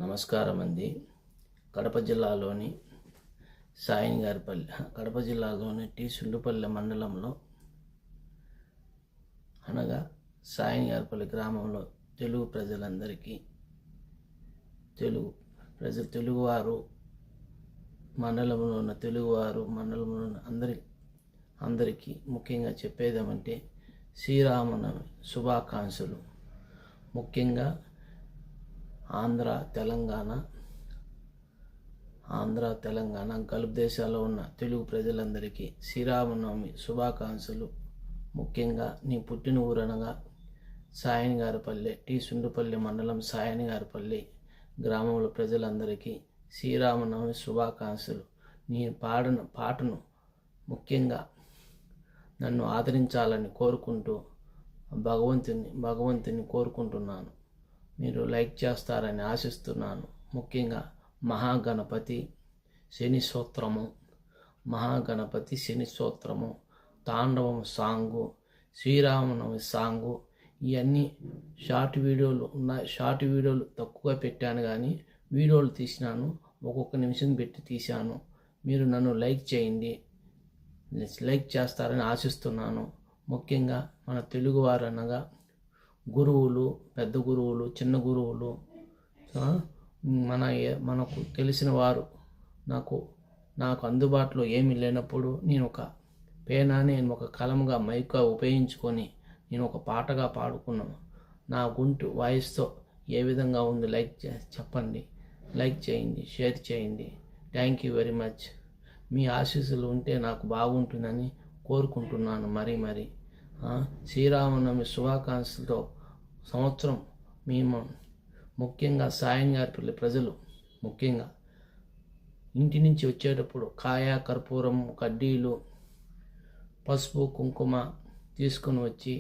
నమస్కారం అండి. కడప జిల్లాలోని కడప జిల్లాలోని సుండుపల్లి మండలంలో అనగా సాయినిగారిపల్లి గ్రామంలో తెలుగు ప్రజలందరికీ తెలుగువారు మండలంలో ఉన్న మండలంలో ఉన్న అందరికీ ముఖ్యంగా చెప్పేదేమంటే శ్రీరామనవమి శుభాకాంక్షలు. ముఖ్యంగా ఆంధ్ర తెలంగాణ గల్ఫ్ దేశాల్లో ఉన్న తెలుగు ప్రజలందరికీ శ్రీరామనవమి శుభాకాంక్షలు. ముఖ్యంగా నీ పుట్టిన ఊరనగా సాయినిగారిపల్లి సుండుపల్లి మండలం సాయినిగారిపల్లి గ్రామంలో ప్రజలందరికీ శ్రీరామనవమి శుభాకాంక్షలు. నేను పాడిన పాటను ముఖ్యంగా నన్ను ఆదరించాలని కోరుకుంటూ భగవంతుని కోరుకుంటున్నాను. మీరు లైక్ చేస్తారని ఆశిస్తున్నాను. ముఖ్యంగా మహాగణపతి శని స్తోత్రము, తాండవం సాంగు, శ్రీరామనవమి సాంగు, ఇవన్నీ షార్ట్ వీడియోలు ఉన్నాయి. షార్ట్ వీడియోలు తక్కువగా పెట్టాను, కానీ వీడియోలు తీసినాను, ఒక్కొక్క నిమిషం పెట్టి తీశాను. మీరు నన్ను లైక్ చేయండి, లైక్ చేస్తారని ఆశిస్తున్నాను. ముఖ్యంగా మన తెలుగువారు అనగా గురువులు, పెద్ద గురువులు, చిన్న గురువులు, మనకు తెలిసిన వారు నాకు అందుబాటులో ఏమీ లేనప్పుడు నేను ఒక పేనాని ఒక కలంగా మైక్గా ఉపయోగించుకొని నేను ఒక పాటగా పాడుకున్నాను. నా గొంతు వాయిస్తో ఏ విధంగా ఉంది చెప్పండి, లైక్ చేయండి, షేర్ చేయండి. Thank you very much. మీ ఆశీస్సులు ఉంటే నాకు బాగుంటుందని కోరుకుంటున్నాను. మరి శ్రీరామనవమి శుభాకాంక్షలతో సంవత్సరం మేము ముఖ్యంగా సాయినిగారిపల్లి ప్రజలు ముఖ్యంగా ఇంటి నుంచి వచ్చేటప్పుడు కాయ, కర్పూరం, కడ్డీలు, పసుపు, కుంకుమ తీసుకొని వచ్చి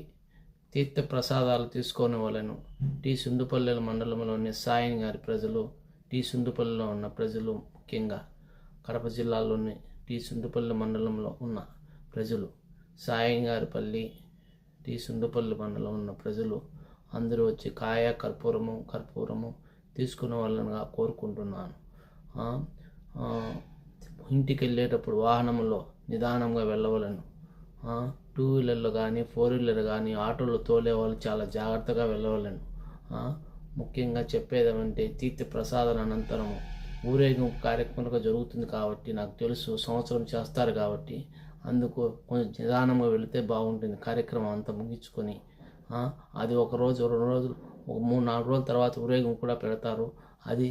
తీర్థ ప్రసాదాలు తీసుకొని వాళ్ళను సుండుపల్లి మండలంలోని సాయినిగారి ప్రజలు, సుండుపల్లిలో ఉన్న ప్రజలు, ముఖ్యంగా కడప జిల్లాలోని సుండుపల్లి మండలంలో ఉన్న ప్రజలు, సాయినిగారిపల్లి సుండుపల్లి మండలం ఉన్న ప్రజలు అందరూ వచ్చి కాయ, కర్పూరము తీసుకునే వాళ్ళనిగా కోరుకుంటున్నాను. ఇంటికి వెళ్ళేటప్పుడు వాహనంలో నిదానంగా వెళ్ళవలను. 2 వీలర్లు కానీ 4 వీలర్ కానీ ఆటోలో తోలే వాళ్ళు చాలా జాగ్రత్తగా వెళ్ళవలను. ముఖ్యంగా చెప్పేదేమంటే తీర్థ ప్రసాదాల అనంతరము ఊరేగింపు కార్యక్రమంగా జరుగుతుంది కాబట్టి నాకు తెలుసు, సంవత్సరం చేస్తారు కాబట్టి అందుకు కొంచెం నిదానంగా వెళితే బాగుంటుంది. కార్యక్రమం అంతా ముగించుకొని అది 1 రోజు 2 రోజులు 3-4 రోజుల తర్వాత ఊరేగింపు కూడా పెడతారు. అది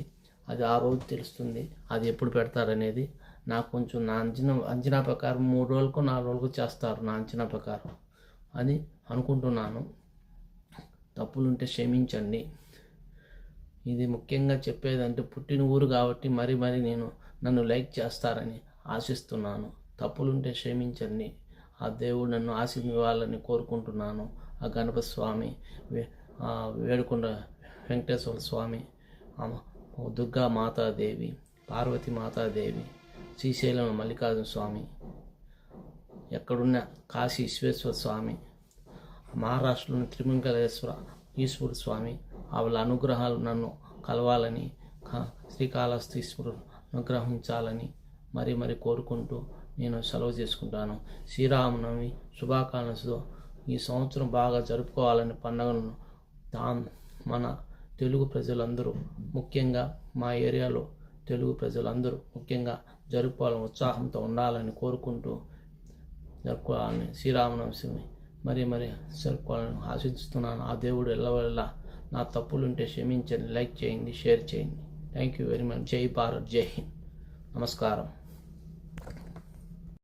ఆ రోజు తెలుస్తుంది అది ఎప్పుడు పెడతారనేది. నాకు కొంచెం నా అంచనా ప్రకారం 3 రోజులకు 4 రోజులకు చేస్తారు, నా అంచనా ప్రకారం అని అనుకుంటున్నాను. తప్పులుంటే క్షమించండి. ఇది ముఖ్యంగా చెప్పేదంటే పుట్టిన ఊరు కాబట్టి మరి నన్ను లైక్ చేస్తారని ఆశిస్తున్నాను. తప్పులుంటే క్షమించండి. ఆ దేవుడు నన్ను ఆశీర్వాదాలని కోరుకుంటున్నాను. ఆ గణపతి స్వామి, వేడుకొండ వెంకటేశ్వర స్వామి, దుర్గా మాతాదేవి, పార్వతి మాతాదేవి, శ్రీశైలం మల్లికార్జున స్వామి, ఎక్కడున్న కాశీ విశ్వేశ్వర స్వామి, మహారాష్ట్రలోని ఈశ్వరుడు స్వామి, వాళ్ళ అనుగ్రహాలు నన్ను కలవాలని, శ్రీకాళహస్తి ఈశ్వరుడు అనుగ్రహించాలని మరి కోరుకుంటూ నేను సెలవు చేసుకుంటాను. శ్రీరామనవమి శుభాకాంక్షలు. ఈ సంవత్సరం బాగా జరుపుకోవాలని పండుగలను మన తెలుగు ప్రజలందరూ, ముఖ్యంగా మా ఏరియాలో తెలుగు ప్రజలందరూ ముఖ్యంగా జరుపుకోవాలని, ఉత్సాహంతో ఉండాలని కోరుకుంటూ జరుపుకోవాలని, శ్రీరామనవమి మరి జరుపుకోవాలని ఆశిస్తున్నాను. ఆ దేవుడు ఎల్లవెల్లా నా తప్పులుంటే క్షమించండి. లైక్ చేయండి, షేర్ చేయండి. Thank you very much. జై భారత్, జై హింద్. నమస్కారం.